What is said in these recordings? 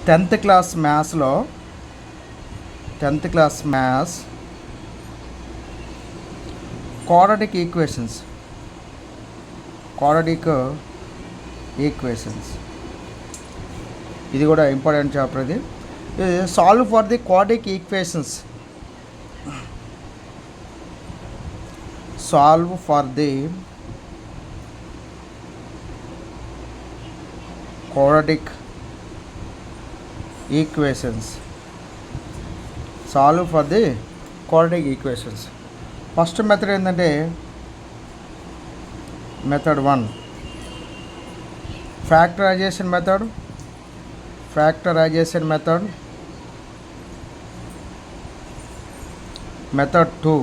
10th class మ్యాథ్స్లో 10th class maths quadratic equations ఇది కూడా ఇంపార్టెంట్ చాప్టర్. ఇది solve for the quadratic equations. Solve for the quadratic equations. Solve for the quadratic equations. First method ఏంటంటే method 1 factorisation method. Method 2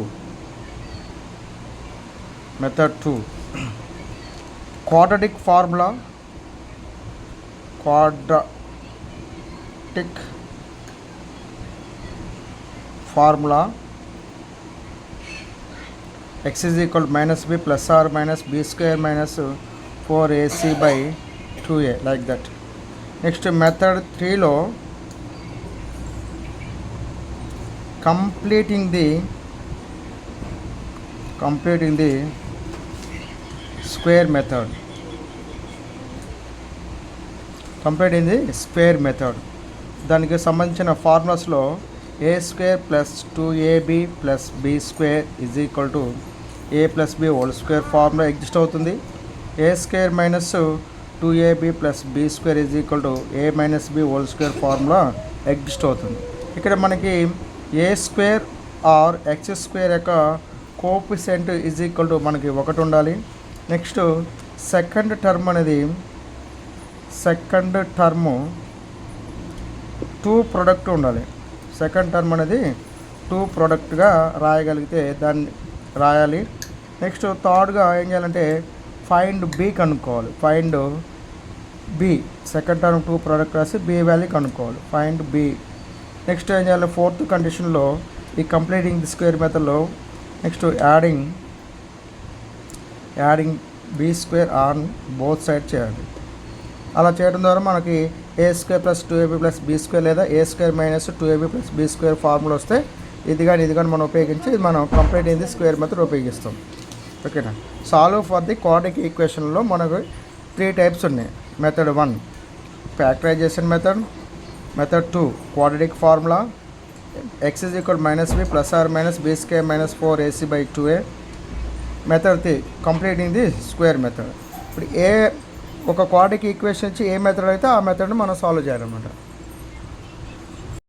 quadratic formula. x is equal to minus b plus or minus b square minus 4ac by 2a, like that. Next method 3 లో completing the square method. దానికి సంబంధించిన ఫార్ములాస్లో a square plus 2ab plus b square is equal to a plus b whole square formula exist అవుతుంది. a square minus 2ab plus b square is equal to a minus b whole square formula exist అవుతుంది. ఇక్కడ మనకి a square or x square యొక్క coefficient is equal to మనకి 1 ఉండాలి. Next second term 2 product ఉండాలి. Second term అనేది 2 ప్రొడక్ట్గా రాయగలిగితే దాన్ని రాయాలి. నెక్స్ట్ థర్డ్గా ఏం చేయాలంటే ఫైండ్ బి కనుక్కోవాలి. సెకండ్ టర్మ్ 2 ప్రొడక్ట్ రాసి బి వాల్యూ కనుక్కోవాలి. Find B. నెక్స్ట్ ఏం చేయాలి, ఫోర్త్ కండిషన్లో ఈ కంప్లీటింగ్ ది స్క్వేర్ మెథడ్లో next adding B square on both side చేయాలి. అలా చేయడం ద్వారా మనకి A square plus 2ab plus B square లేదా A square minus 2ab plus B square formula వస్తే ఇది కానీ మనం ఉపయోగించి మనం కంప్లీట్ అయింది స్క్వేర్ మెథడ్ ఉపయోగిస్తాం. ఓకేనా. సాల్వ్ ఫర్ ది క్వాడ్రాటిక్ ఈక్వేషన్లో మనకు 3 టైప్స్ ఉన్నాయి. Method 1 factorisation method 2 quadratic formula, x is equal minus b plus or minus b square minus 4ac by 2a. Method 3 completing the square method. ఇప్పుడు ఒక quadratic equation ఇచ్చి ఏ method అయితే ఆ మెథడ్ని మనం solve చేయాలన్నమాట.